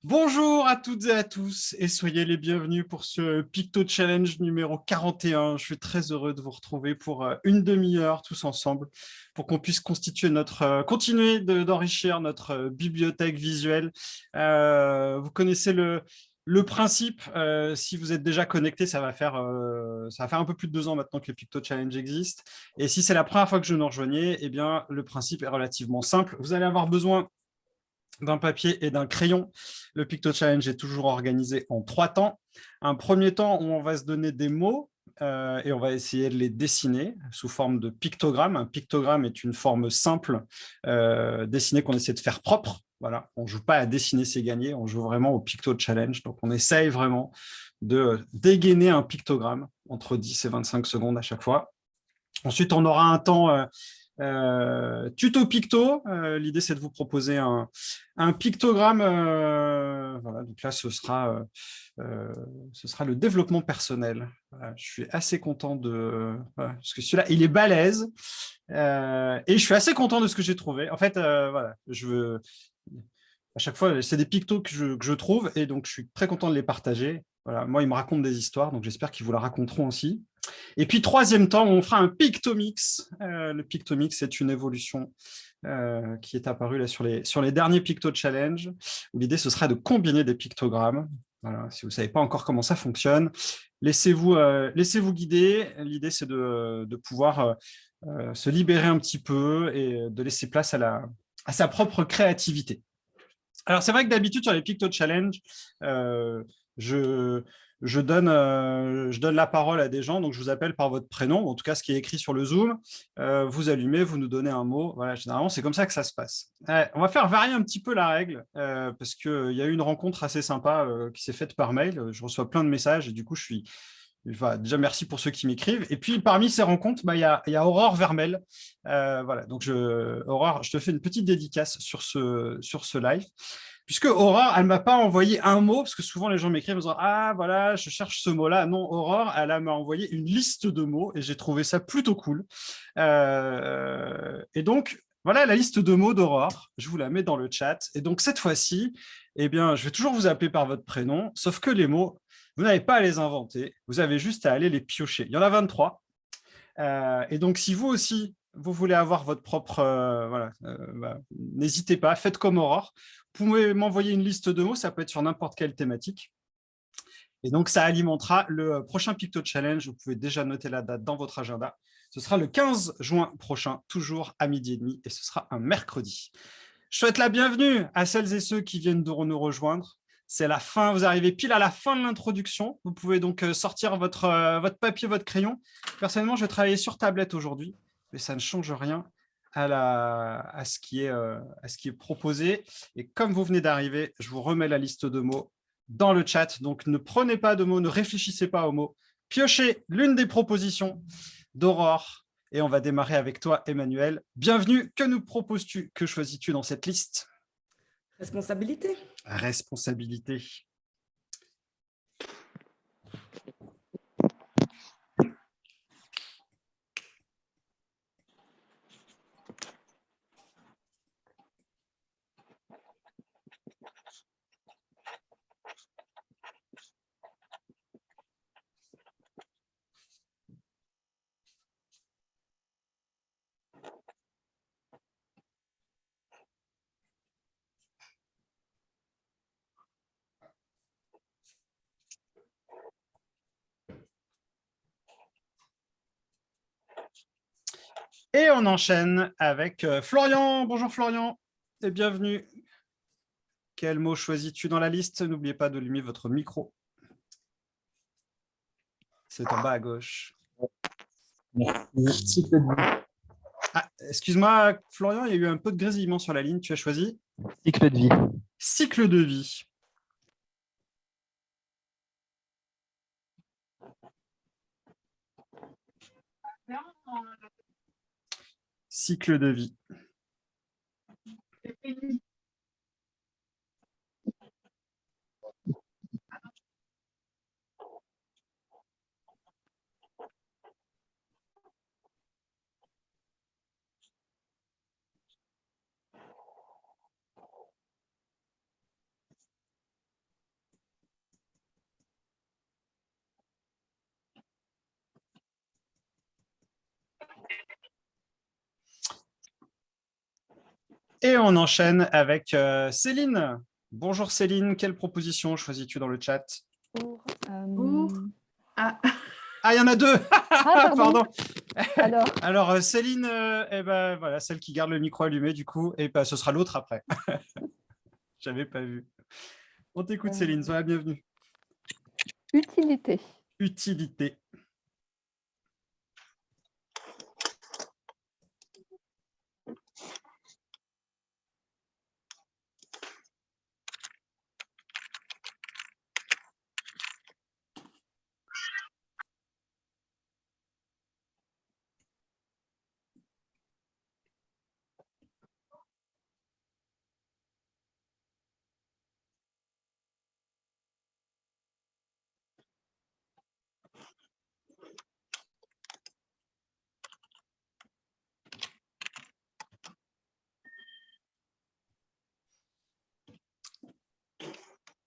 Bonjour à toutes et à tous et soyez les bienvenus pour ce Picto Challenge numéro 41. Je suis très heureux de vous retrouver pour une demi-heure tous ensemble pour qu'on puisse continuer d'enrichir notre bibliothèque visuelle. Vous connaissez le principe. Si vous êtes déjà connecté, ça va faire un peu plus de 2 ans maintenant que le Picto Challenge existe. Et si c'est la première fois que je nous rejoignez, eh bien, le principe est relativement simple. Vous allez avoir besoin d'un papier et d'un crayon. Le Picto Challenge est toujours organisé en 3 temps. Un premier temps où on va se donner des mots et on va essayer de les dessiner sous forme de pictogramme. Un pictogramme est une forme simple dessinée qu'on essaie de faire propre. Voilà, on ne joue pas à dessiner, c'est gagné, on joue vraiment au Picto Challenge. Donc, on essaye vraiment de dégainer un pictogramme entre 10 et 25 secondes à chaque fois. Ensuite, on aura un temps tuto picto. L'idée, c'est de vous proposer un pictogramme. Voilà, donc là, ce sera le développement personnel. Voilà, je suis assez content voilà, parce que celui-là, il est balèze. Et je suis assez content de ce que j'ai trouvé. En fait, voilà, à chaque fois, c'est des pictos que je trouve et donc je suis très content de les partager. Voilà, moi, ils me racontent des histoires, donc j'espère qu'ils vous la raconteront aussi. Et puis, troisième temps, on fera un Pictomix. Le Pictomix, c'est une évolution qui est apparue là, sur les derniers Picto Challenge, où l'idée, ce serait de combiner des pictogrammes. Voilà, si vous ne savez pas encore comment ça fonctionne, laissez-vous guider. L'idée, c'est de pouvoir se libérer un petit peu et de laisser place à sa propre créativité. Alors, c'est vrai que d'habitude, sur les Picto Challenge, euh, je, je donne la parole à des gens, donc je vous appelle par votre prénom, en tout cas ce qui est écrit sur le Zoom. Vous allumez, vous nous donnez un mot. Voilà, généralement, c'est comme ça que ça se passe. On va faire varier un petit peu la règle, parce qu'il y a eu une rencontre assez sympa qui s'est faite par mail. Je reçois plein de messages et du coup, Enfin, déjà, merci pour ceux qui m'écrivent. Et puis, parmi ces rencontres, il y a Aurore Vermel. Voilà, donc Aurore, je te fais une petite dédicace sur ce live. Puisque Aurore, elle ne m'a pas envoyé un mot, parce que souvent les gens m'écrivent en disant ah, voilà, je cherche ce mot-là. Non, Aurore, m'a envoyé une liste de mots et j'ai trouvé ça plutôt cool. Et donc, voilà la liste de mots d'Aurore. Je vous la mets dans le chat. Et donc, cette fois-ci, eh bien, je vais toujours vous appeler par votre prénom, sauf que les mots, vous n'avez pas à les inventer, vous avez juste à aller les piocher. Il y en a 23. Et donc, si vous aussi, vous voulez avoir votre propre... voilà, n'hésitez pas, faites comme Aurore. Vous pouvez m'envoyer une liste de mots, ça peut être sur n'importe quelle thématique. Et donc, ça alimentera le prochain Picto Challenge. Vous pouvez déjà noter la date dans votre agenda. Ce sera le 15 juin prochain, toujours à 12h30, et ce sera un mercredi. Je souhaite la bienvenue à celles et ceux qui viennent de nous rejoindre. C'est la fin, vous arrivez pile à la fin de l'introduction. Vous pouvez donc sortir votre papier, votre crayon. Personnellement, je vais travailler sur tablette aujourd'hui, mais ça ne change rien à ce qui est proposé. Et comme vous venez d'arriver, je vous remets la liste de mots dans le chat. Donc, ne prenez pas de mots, ne réfléchissez pas aux mots. Piochez l'une des propositions d'Aurore et on va démarrer avec toi, Emmanuel. Bienvenue. Que nous proposes-tu? Que choisis-tu dans cette liste? Responsabilité. Responsabilité. Et on enchaîne avec Florian. Bonjour Florian et bienvenue. Quel mot choisis-tu dans la liste? N'oubliez pas d'allumer votre micro. C'est en bas à gauche. Ah, excuse-moi, Florian, il y a eu un peu de grésillement sur la ligne. Tu as choisi Cycle de vie. cycle de vie. Cycle de vie. Et on enchaîne avec Céline. Bonjour Céline, quelle proposition choisis-tu dans le chat? Pour, Pour Ah, Ah, il y en a deux. pardon. Pardon. Alors, Alors Céline, voilà, celle qui garde le micro allumé du coup, et ben, ce sera l'autre après. J'avais pas vu. On t'écoute Céline, sois la bienvenue. utilité. Utilité.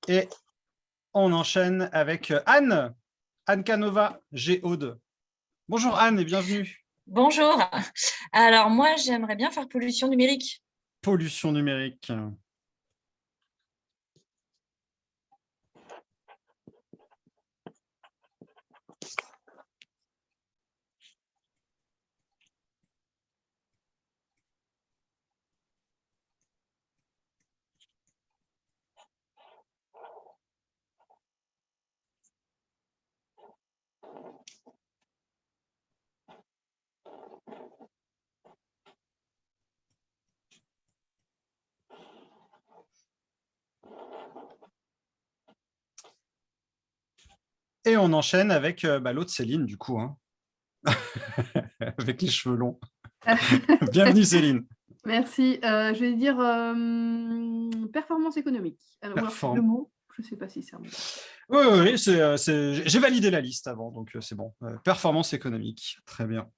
Et on enchaîne avec Anne. Anne Canova, Géaude. Bonjour Anne et bienvenue. Bonjour. Alors moi, j'aimerais bien faire pollution numérique. Pollution numérique. Et on enchaîne avec l'autre Céline, du coup, hein. Avec les cheveux longs. Bienvenue Céline. Merci. Je vais dire performance économique. Alors, le mot, je ne sais pas si c'est un mot. Oui, j'ai validé la liste avant, donc c'est bon. Performance économique, très bien.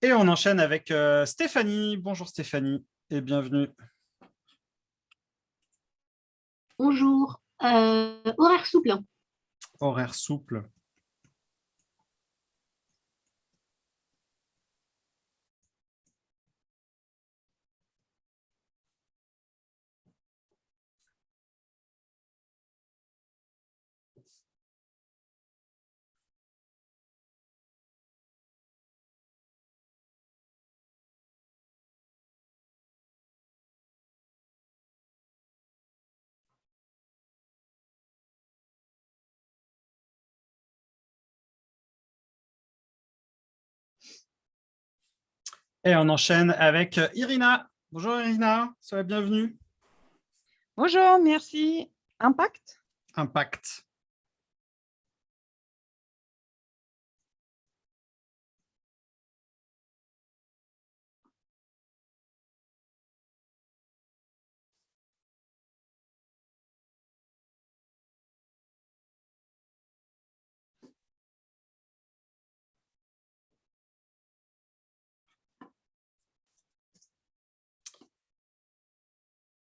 Et on enchaîne avec Stéphanie. Bonjour Stéphanie et bienvenue. Bonjour. Horaire souple. Horaire souple. Et on enchaîne avec Irina. Bonjour Irina, sois la bienvenue. Bonjour, merci. Impact? Impact.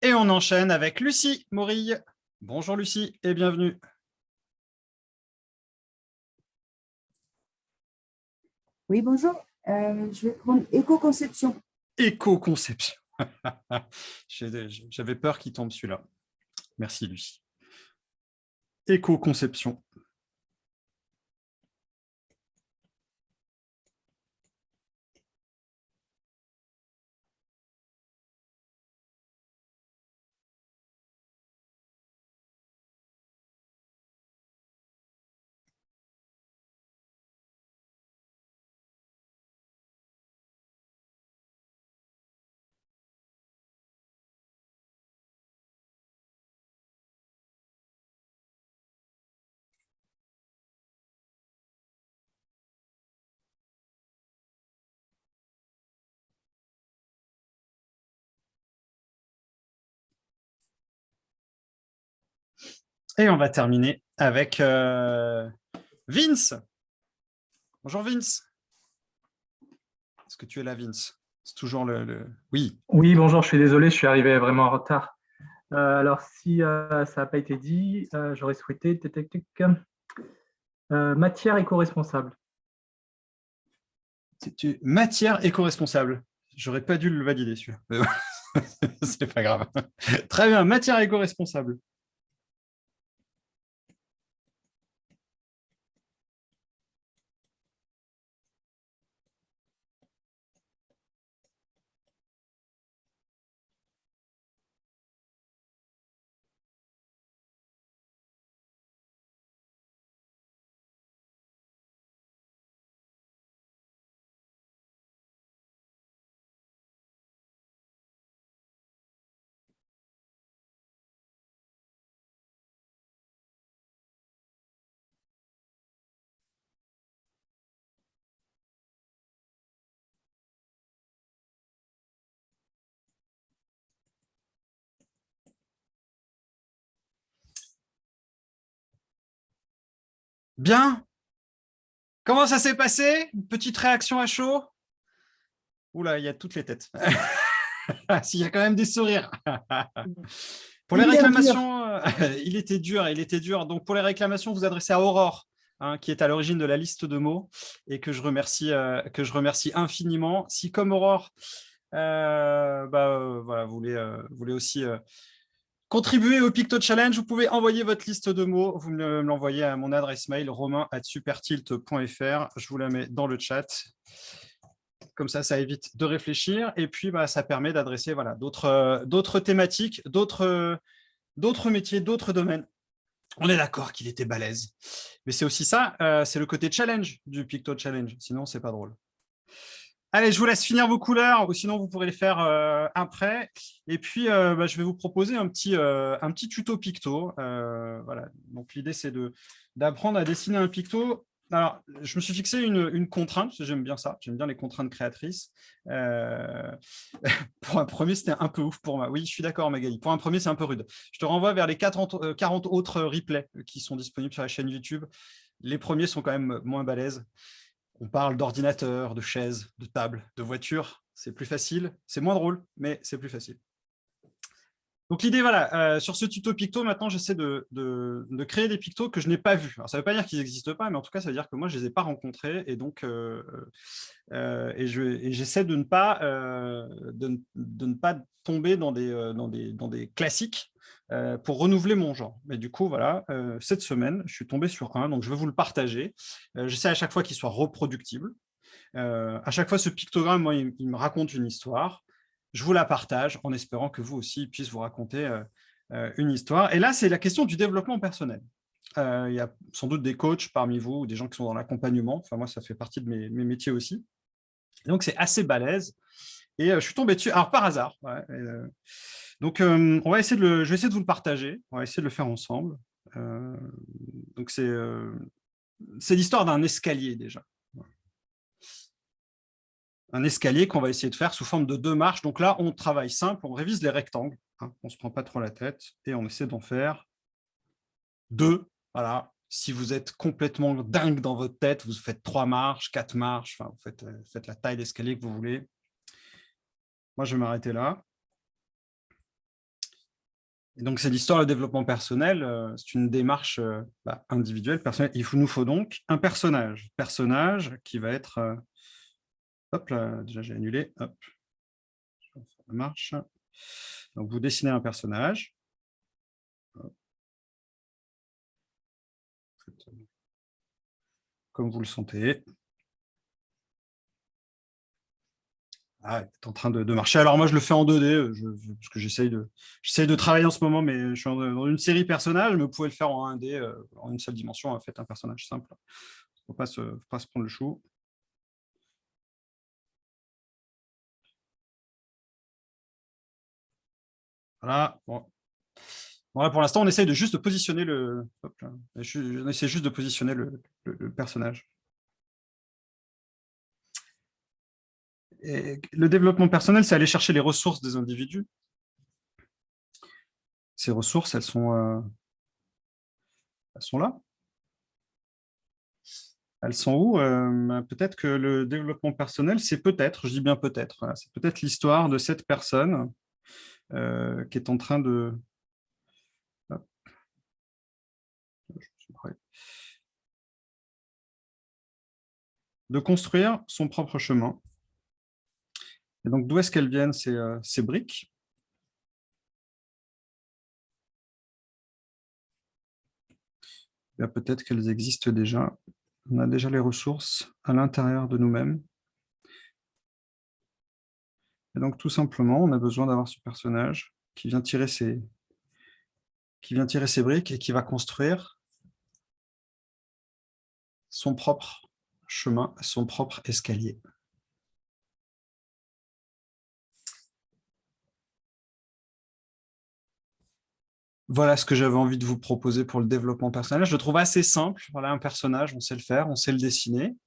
Et on enchaîne avec Lucie Morille. Bonjour Lucie et bienvenue. Oui, bonjour. Je vais prendre éco-conception. Éco-conception. J'avais peur qu'il tombe celui-là. Merci Lucie. Éco-conception. Et on va terminer avec Vince. Bonjour Vince. Est-ce que tu es là, Vince? C'est toujours Oui. Oui, bonjour, je suis désolé, je suis arrivé vraiment en retard. Alors, si ça n'a pas été dit, j'aurais souhaité matière éco-responsable. Matière éco-responsable. J'aurais pas dû le valider, celui-là. C'est pas grave. Très bien, matière éco-responsable. Bien. Comment ça s'est passé? Une petite réaction à chaud? Oula, il y a toutes les têtes. S'il y a quand même des sourires. Pour les réclamations, il était dur. Donc, pour les réclamations, vous adressez à Aurore, qui est à l'origine de la liste de mots et que je remercie infiniment. Si, comme Aurore, voilà, vous voulez aussi contribuer au Picto Challenge, vous pouvez envoyer votre liste de mots. Vous me l'envoyez à mon adresse mail, romain@supertilt.fr. Je vous la mets dans le chat. Comme ça évite de réfléchir. Et puis, ça permet d'adresser d'autres thématiques, d'autres métiers, d'autres domaines. On est d'accord qu'il était balèze. Mais c'est aussi ça, c'est le côté challenge du Picto Challenge. Sinon, c'est pas drôle. Allez, je vous laisse finir vos couleurs, ou sinon vous pourrez les faire après. Et puis, je vais vous proposer un petit tuto picto. Voilà. Donc, l'idée, c'est d'apprendre à dessiner un picto. Alors, je me suis fixé une contrainte, parce que j'aime bien ça. J'aime bien les contraintes créatrices. Pour un premier, c'était un peu ouf pour moi. Oui, je suis d'accord, Magali. Pour un premier, c'est un peu rude. Je te renvoie vers les 40 autres replays qui sont disponibles sur la chaîne YouTube. Les premiers sont quand même moins balèzes. On parle d'ordinateur, de chaise, de table, de voiture. C'est plus facile. C'est moins drôle, mais c'est plus facile. Donc, l'idée, voilà, sur ce tuto picto, maintenant, j'essaie de créer des pictos que je n'ai pas vus. Alors, ça ne veut pas dire qu'ils n'existent pas, mais en tout cas, ça veut dire que moi, je ne les ai pas rencontrés. Et donc, j'essaie de ne pas tomber dans des classiques pour renouveler mon genre. Mais du coup, voilà, cette semaine, je suis tombé sur un, donc je vais vous le partager. J'essaie à chaque fois qu'il soit reproductible. À chaque fois, ce pictogramme, moi, il me raconte une histoire. Je vous la partage en espérant que vous aussi puissiez vous raconter une histoire. Et là, c'est la question du développement personnel. Il y a sans doute des coachs parmi vous ou des gens qui sont dans l'accompagnement. Enfin, moi, ça fait partie de mes métiers aussi. Donc, c'est assez balèze. Et je suis tombé dessus, alors par hasard. Ouais, donc, je vais essayer de vous le partager. On va essayer de le faire ensemble. Donc, c'est l'histoire d'un escalier déjà. Un escalier qu'on va essayer de faire sous forme de 2 marches. Donc là, on travaille simple, on révise les rectangles. On ne se prend pas trop la tête et on essaie d'en faire 2. Voilà. Si vous êtes complètement dingue dans votre tête, vous faites 3 marches, 4 marches, enfin, vous faites la taille d'escalier que vous voulez. Moi, je vais m'arrêter là. Et donc, c'est l'histoire du développement personnel. C'est une démarche individuelle, personnelle. Il nous faut donc un personnage. Personnage qui va être... hop là, déjà j'ai annulé. Hop. Ça marche. Donc, vous dessinez un personnage. Comme vous le sentez. Ah, il est en train de marcher. Alors moi, je le fais en 2D, parce que j'essaye de travailler en ce moment, mais je suis dans une série personnages, mais vous pouvez le faire en 1D, en une seule dimension. Faites un personnage simple. Il ne faut pas se prendre le chou. Voilà. Bon. Voilà, pour l'instant, on essaye de juste de positionner le. Hop là. On essaie juste de positionner le personnage. Et le développement personnel, c'est aller chercher les ressources des individus. Ces ressources, elles sont Elles sont là. Elles sont où? Peut-être que le développement personnel, c'est peut-être, je dis bien peut-être, voilà, c'est peut-être l'histoire de cette personne qui est en train hop, de construire son propre chemin. Et donc, d'où est-ce qu'elles viennent ces briques? Peut-être qu'elles existent déjà. On a déjà les ressources à l'intérieur de nous-mêmes. Et donc, tout simplement, on a besoin d'avoir ce personnage qui vient tirer ses briques et qui va construire son propre chemin, son propre escalier. Voilà ce que j'avais envie de vous proposer pour le développement personnel. Je le trouve assez simple. Voilà un personnage, on sait le faire, on sait le dessiner.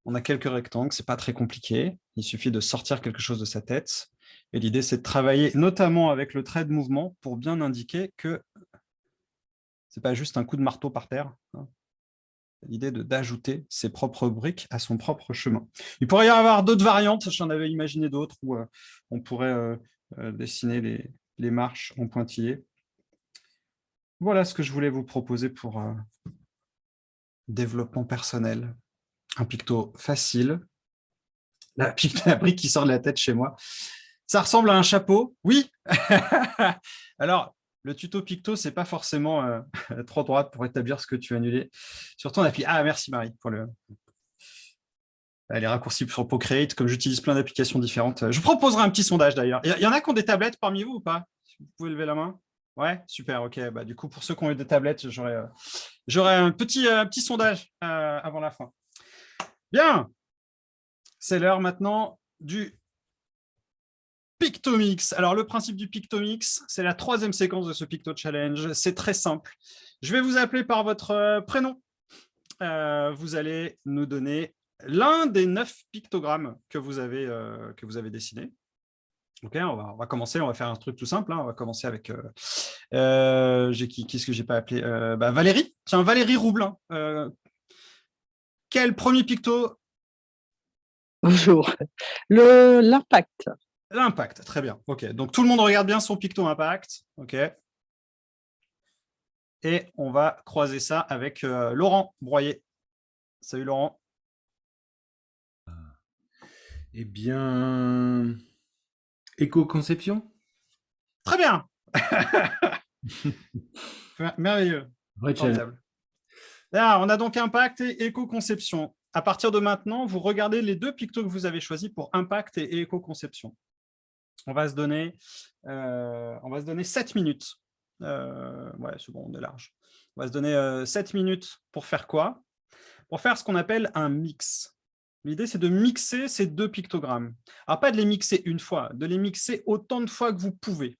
On a quelques rectangles, c'est pas très compliqué. Il suffit de sortir quelque chose de sa tête. Et l'idée, c'est de travailler notamment avec le trait de mouvement pour bien indiquer que c'est pas juste un coup de marteau par terre. L'idée d'ajouter ses propres briques à son propre chemin. Il pourrait y avoir d'autres variantes, j'en avais imaginé d'autres, où on pourrait dessiner les marches en pointillés. Voilà ce que je voulais vous proposer pour développement personnel. Un picto facile. La brique qui sort de la tête chez moi. Ça ressemble à un chapeau, oui. Alors, le tuto picto, c'est pas forcément trop droite pour établir ce que tu as annulé. Surtout, on appuie. Ah, merci Marie pour les raccourcis sur Procreate, comme j'utilise plein d'applications différentes. Je vous proposerai un petit sondage d'ailleurs. Il y en a qui ont des tablettes parmi vous ou pas? Vous pouvez lever la main? Ouais, super, ok. Bah, du coup, pour ceux qui ont eu des tablettes, j'aurai un petit sondage avant la fin. Bien, c'est l'heure maintenant du Pictomix. Alors, le principe du Pictomix, c'est la 3e séquence de ce Picto Challenge. C'est très simple. Je vais vous appeler par votre prénom. Vous allez nous donner l'un des 9 pictogrammes que vous avez dessinés. Ok, on va commencer, on va faire un truc tout simple. On va commencer avec qu'est-ce que j'ai pas appelé Valérie. Tiens, Valérie Roublin. Quel premier picto? Bonjour. L'impact. L'impact, très bien. Ok, donc tout le monde regarde bien son picto impact. Ok. Et on va croiser ça avec Laurent Broyer. Salut Laurent. Eh bien, éco-conception. Très bien. Merveilleux. Formidable. Là, on a donc impact et éco-conception. À partir de maintenant, vous regardez les 2 pictos que vous avez choisis pour impact et éco-conception. On va se donner 7 minutes. Ouais, c'est bon, on est large. On va se donner 7 minutes pour faire quoi? Pour faire ce qu'on appelle un mix. L'idée, c'est de mixer ces 2 pictogrammes. Alors, pas de les mixer une fois, de les mixer autant de fois que vous pouvez.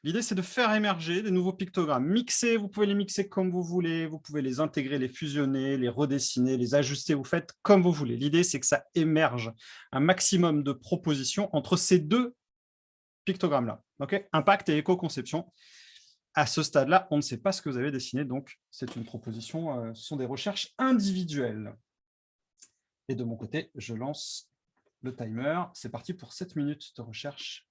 L'idée, c'est de faire émerger des nouveaux pictogrammes. Mixer, vous pouvez les mixer comme vous voulez, vous pouvez les intégrer, les fusionner, les redessiner, les ajuster, vous faites comme vous voulez. L'idée, c'est que ça émerge un maximum de propositions entre ces 2 pictogrammes-là. Okay, impact et éco-conception. À ce stade-là, on ne sait pas ce que vous avez dessiné, donc c'est une proposition, ce sont des recherches individuelles. Et de mon côté, je lance le timer. C'est parti pour 7 minutes de recherche.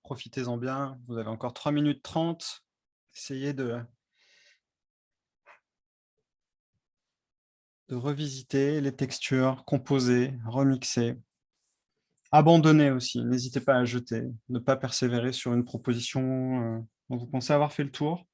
Profitez-en bien. Vous avez encore 3 minutes 30. Essayez de revisiter les textures, composer, remixer. Abandonner aussi. N'hésitez pas à jeter. Ne pas persévérer sur une proposition dont vous pensez avoir fait le tour.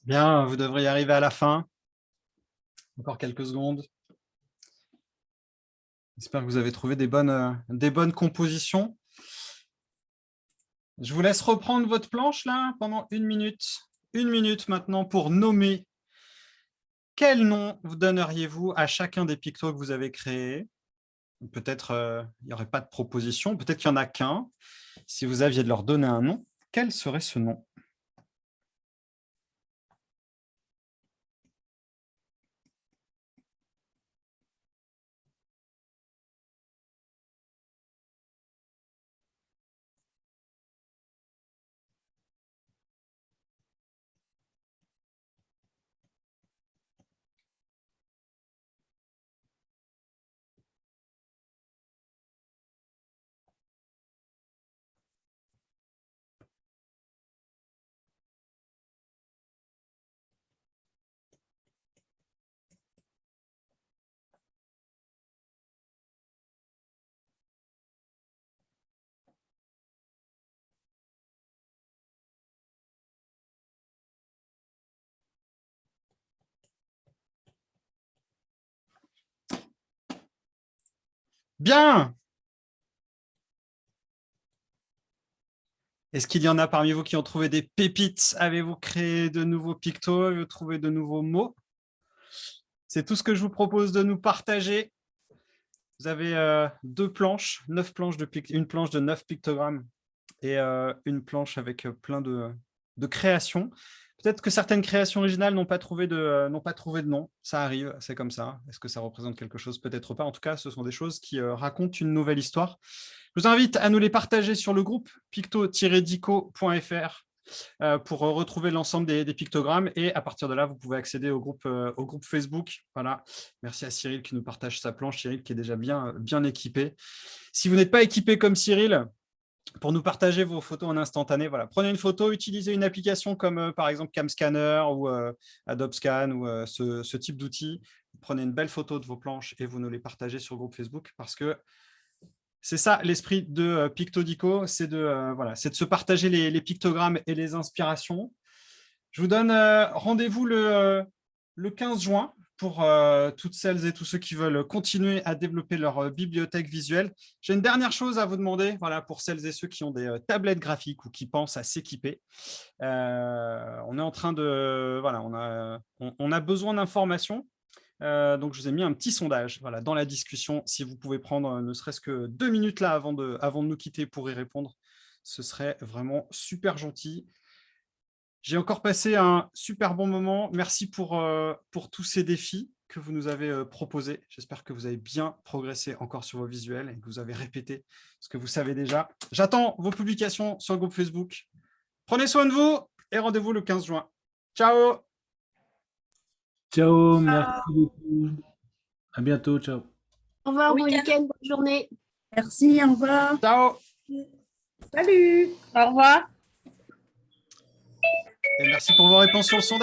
Bien, vous devriez arriver à la fin. Encore quelques secondes. J'espère que vous avez trouvé des bonnes compositions. Je vous laisse reprendre votre planche là pendant 1 minute. 1 minute maintenant pour nommer. Quel nom vous donneriez-vous à chacun des pictos que vous avez créés? Peut-être il n'y aurait pas de proposition, peut-être qu'il n'y en a qu'un. Si vous aviez de leur donner un nom, quel serait ce nom? Bien! Est-ce qu'il y en a parmi vous qui ont trouvé des pépites? Avez-vous créé de nouveaux pictos? Avez-vous trouvé de nouveaux mots? C'est tout ce que je vous propose de nous partager. Vous avez 2 planches, 9 planches une planche de 9 pictogrammes et une planche avec plein de créations. Peut-être que certaines créations originales n'ont pas trouvé de nom. Ça arrive, c'est comme ça. Est-ce que ça représente quelque chose? Peut-être pas. En tout cas, ce sont des choses qui racontent une nouvelle histoire. Je vous invite à nous les partager sur le groupe picto-dico.fr pour retrouver l'ensemble des pictogrammes. Et à partir de là, vous pouvez accéder au groupe Facebook. Voilà. Merci à Cyril qui nous partage sa planche. Cyril qui est déjà bien équipé. Si vous n'êtes pas équipé comme Cyril, pour nous partager vos photos en instantané, voilà. Prenez une photo, utilisez une application comme par exemple CamScanner ou Adobe Scan ou ce type d'outils. Prenez une belle photo de vos planches et vous nous les partagez sur le groupe Facebook parce que c'est ça l'esprit de Picto-Dico, c'est de se partager les pictogrammes et les inspirations. Je vous donne rendez-vous le 15 juin pour toutes celles et tous ceux qui veulent continuer à développer leur bibliothèque visuelle. J'ai une dernière chose à vous demander, voilà, pour celles et ceux qui ont des tablettes graphiques ou qui pensent à s'équiper. On est en train de... Voilà, on a besoin d'informations. Donc, je vous ai mis un petit sondage dans la discussion. Si vous pouvez prendre ne serait-ce que 2 minutes là avant de nous quitter pour y répondre, ce serait vraiment super gentil. J'ai encore passé un super bon moment. Merci pour tous ces défis que vous nous avez proposés. J'espère que vous avez bien progressé encore sur vos visuels et que vous avez répété ce que vous savez déjà. J'attends vos publications sur le groupe Facebook. Prenez soin de vous et rendez-vous le 15 juin. Ciao! Ciao, merci beaucoup. À bientôt, ciao. Au revoir, bon Week-end. week-end, bonne journée. Merci, au revoir. Ciao! Salut. Au revoir. Et merci pour vos réponses sur le sondage.